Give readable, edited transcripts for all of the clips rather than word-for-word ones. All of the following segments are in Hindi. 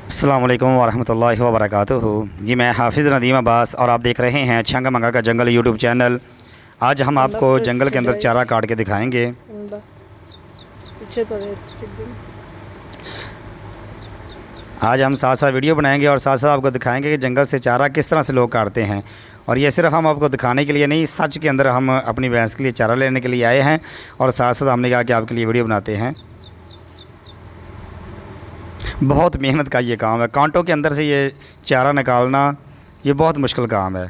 अस्सलाम वालेकुम वरहमतुल्लाहि वबरकातुहू। जी, मैं हाफिज़ नदीम अब्बास और आप देख रहे हैं छंगा मंगा का जंगल यूट्यूब चैनल। आज हम अंडा आपको फिर जंगल के अंदर चढ़ाई चारा काट के दिखाएंगे। अंडा पीछे तो है चिकन। आज हम साथ साथ वीडियो बनाएंगे और साथ साथ आपको दिखाएंगे कि जंगल से चारा किस तरह से लोग काटते हैं। और ये सिर्फ हम आपको दिखाने के लिए नहीं, सच के अंदर हम अपनी भैंस के लिए चारा लेने के लिए आए हैं और साथ साथ हमने कहा कि आपके लिए वीडियो बनाते हैं। बहुत मेहनत का ये काम है, कांटों के अंदर से ये चारा निकालना ये बहुत मुश्किल काम है।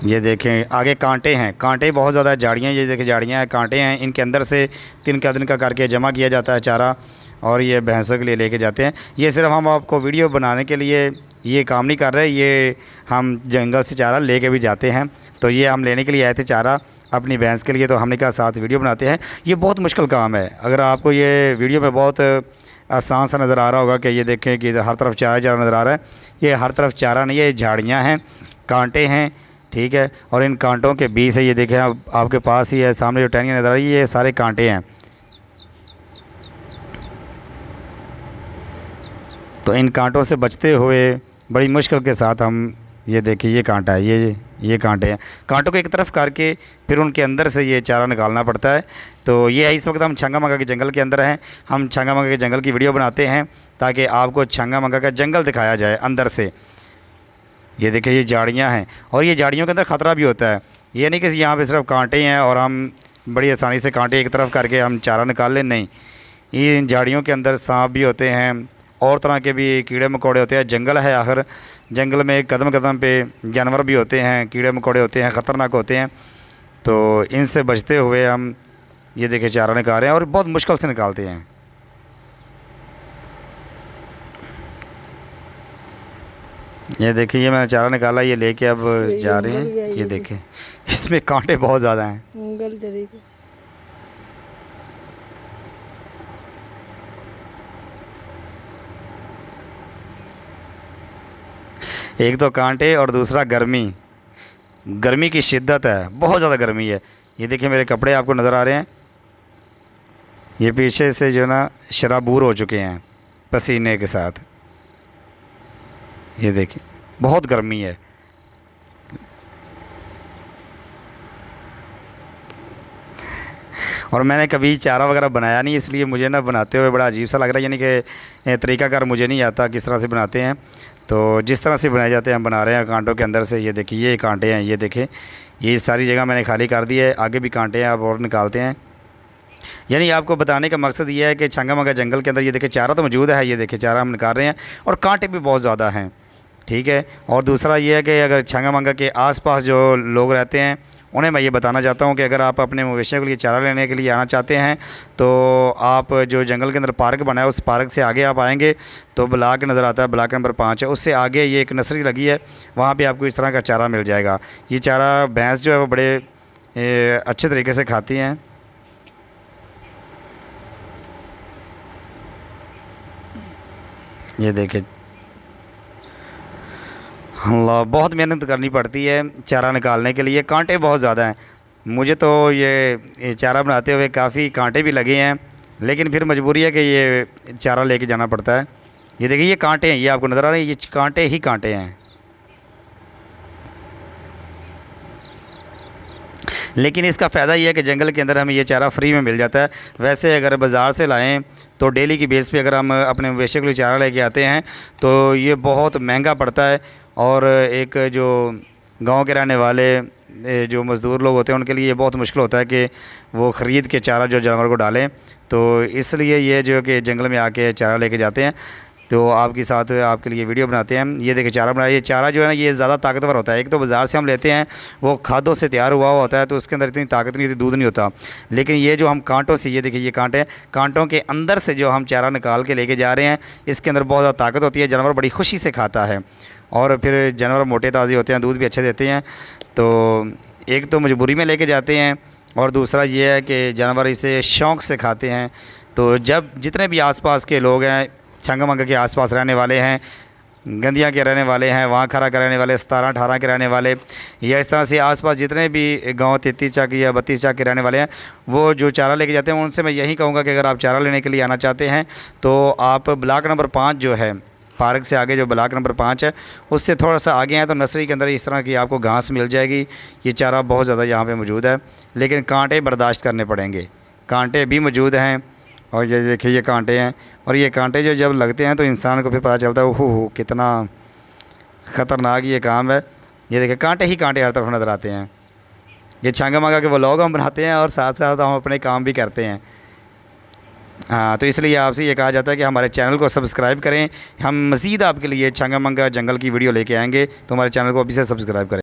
ये देखें आगे कांटे हैं, कांटे बहुत ज़्यादा, झाड़ियाँ, ये देखें झाड़ियाँ हैं, कांटे हैं, इनके अंदर से तिनका तिनका करके जमा किया जाता है चारा और ये भैंसों के लिए लेके जाते हैं। ये सिर्फ हम आपको वीडियो बनाने के लिए ये काम नहीं कर रहे, ये हम जंगल से चारा लेके भी जाते हैं। तो ये हम लेने के लिए आए थे चारा अपनी भैंस के लिए, तो हमने कहा साथ वीडियो बनाते हैं। ये बहुत मुश्किल काम है। अगर आपको ये वीडियो में बहुत आसान सा नज़र आ रहा होगा कि ये देखें कि हर तरफ चारा चारा नज़र आ रहा है, ये हर तरफ चारा नहीं है, ये झाड़ियाँ हैं, कांटे हैं, ठीक है। और इन कांटों के बीच से ये देखें आपके पास ही है, सामने जो टहनियाँ नज़र आ रही है ये सारे कांटे हैं। तो इन कांटों से बचते हुए बड़ी मुश्किल के साथ हम, ये देखिए ये कांटा है, ये कांटे हैं, कांटों को एक तरफ करके फिर उनके अंदर से ये चारा निकालना पड़ता है। तो ये है, इस वक्त हम छंगा मंगा के जंगल के अंदर हैं। हम छंगा मंगा के जंगल की वीडियो बनाते हैं ताकि आपको छंगा मंगा का जंगल दिखाया जाए अंदर से। ये देखिए ये झाड़ियाँ हैं और ये झाड़ियों के अंदर ख़तरा भी होता है। ये नहीं कि यहाँ पे सिर्फ कांटे हैं और हम बड़ी आसानी से कांटे एक तरफ करके हम चारा निकाल लें, नहीं, ये इन झाड़ियों के अंदर सांप भी होते हैं और तरह के भी कीड़े मकोड़े होते हैं। जंगल है आखिर, जंगल में कदम कदम पे जानवर भी होते हैं, कीड़े मकोड़े होते हैं, ख़तरनाक होते हैं। तो इनसे बचते हुए हम ये देखिए चारा निकाल रहे हैं और बहुत मुश्किल से निकालते हैं। ये देखिए ये मैंने चारा निकाला, ये लेके अब जा रहे जंगल हैं। है ये ये भी। देखें इसमें कांटे बहुत ज़्यादा हैं। जंगल तरीके। एक तो कांटे और दूसरा गर्मी, गर्मी की शिद्दत है, बहुत ज़्यादा गर्मी है। ये देखिए मेरे कपड़े आपको नज़र आ रहे हैं, ये पीछे से जो ना शराबूर हो चुके हैं पसीने के साथ। ये देखिए बहुत गर्मी है। और मैंने कभी चारा वगैरह बनाया नहीं, इसलिए मुझे ना बनाते हुए बड़ा अजीब सा लग रहा है, यानी कि तरीक़ाकार मुझे नहीं आता किस तरह से बनाते हैं। तो जिस तरह से बनाए जाते हैं हम बना रहे हैं कांटों के अंदर से। ये देखिए ये कांटे हैं, ये देखें ये सारी जगह मैंने खाली कर दी है, आगे भी कांटे हैं, आप और निकालते हैं। यानी आपको बताने का मकसद ये है कि छंगा मंगा जंगल के अंदर ये देखिए चारा तो मौजूद है, ये देखिए चारा हम निकाल रहे हैं और कांटे भी बहुत ज़्यादा हैं, ठीक है। और दूसरा ये है कि अगर छंगा मंगा के आसपास जो लोग रहते हैं उन्हें मैं ये बताना चाहता हूँ कि अगर आप अपने मवेशियों के लिए चारा लेने के लिए आना चाहते हैं तो आप जो जंगल के अंदर पार्क बना है उस पार्क से आगे आप आएंगे तो ब्लॉक नज़र आता है, ब्लॉक नंबर 5 है, उससे आगे ये एक नर्सरी लगी है, वहाँ पे आपको इस तरह का चारा मिल जाएगा। ये चारा भैंस जो है वो बड़े अच्छे तरीके से खाती हैं। ये देखिए अल्लाह, बहुत मेहनत करनी पड़ती है चारा निकालने के लिए, कांटे बहुत ज़्यादा हैं। मुझे तो ये चारा बनाते हुए काफ़ी कांटे भी लगे हैं, लेकिन फिर मजबूरी है कि ये चारा लेके जाना पड़ता है। ये देखिए ये कांटे हैं, ये आपको नज़र आ रहे हैं, ये कांटे ही कांटे हैं। लेकिन इसका फ़ायदा ये है कि जंगल के अंदर हमें ये चारा फ्री में मिल जाता है। वैसे अगर बाज़ार से लाएं तो डेली की बेस पे अगर हम अपने मवेशियों के लिए चारा लेके आते हैं तो ये बहुत महंगा पड़ता है। और एक जो गांव के रहने वाले जो मज़दूर लोग होते हैं उनके लिए ये बहुत मुश्किल होता है कि वो ख़रीद के चारा जो जानवर को डालें। तो इसलिए ये जो कि जंगल में आके चारा लेके जाते हैं, तो आपके साथ आपके लिए वीडियो बनाते हैं। ये देखिए चारा बनाया, ये चारा जो है ना ये ज़्यादा ताकतवर होता है। एक तो बाज़ार से हम लेते हैं वो खादों से तैयार हुआ होता है तो उसके अंदर इतनी ताकत नहीं होती, दूध नहीं होता। लेकिन ये जो हम कांटों से, ये देखिए ये कांटे, कांटों के अंदर से जो हम चारा निकाल के लेके जा रहे हैं इसके अंदर बहुत ज़्यादा ताकत होती है, जानवर बड़ी खुशी से खाता है और फिर जानवर मोटे ताज़े होते हैं, दूध भी अच्छे देते हैं। तो एक तो मजबूरी में लेके जाते हैं और दूसरा ये है कि जानवर इसे शौक़ से खाते हैं। तो जब जितने भी आसपास के लोग हैं, छंगा मंगा के आसपास रहने वाले हैं, गंदियाँ के रहने वाले हैं, वहाँ खरा के रहने वाले, 17-18 के रहने वाले, या इस तरह से आसपास जितने भी गांव 33 चक या 32 चक के रहने वाले हैं, वो जो चारा लेके जाते हैं उनसे मैं यही कहूँगा कि अगर आप चारा लेने के लिए आना चाहते हैं तो आप ब्लॉक नंबर 5 जो है, पार्क से आगे जो ब्लॉक नंबर 5 है, उससे थोड़ा सा आगे हैं तो नर्सरी के अंदर इस तरह की आपको घास मिल जाएगी। ये चारा बहुत ज़्यादा यहाँ पे मौजूद है, लेकिन कांटे बर्दाश्त करने पड़ेंगे। कांटे भी मौजूद हैं, और ये देखिए ये कांटे हैं, और ये कांटे जो जब लगते हैं तो इंसान को फिर पता चलता है ओहो कितना ख़तरनाक ये काम है। ये देखिए कांटे ही कांटे हर तरफ नज़र आते हैं। ये छांगा मांगा के व्लॉग हम बनाते हैं और साथ साथ हम अपने काम भी करते हैं। हाँ, तो इसलिए आपसे ये कहा जाता है कि हमारे चैनल को सब्सक्राइब करें। हम मज़ीद आपके लिए छांगा मांगा जंगल की वीडियो लेके आएंगे, तो हमारे चैनल को अभी से सब्सक्राइब करें।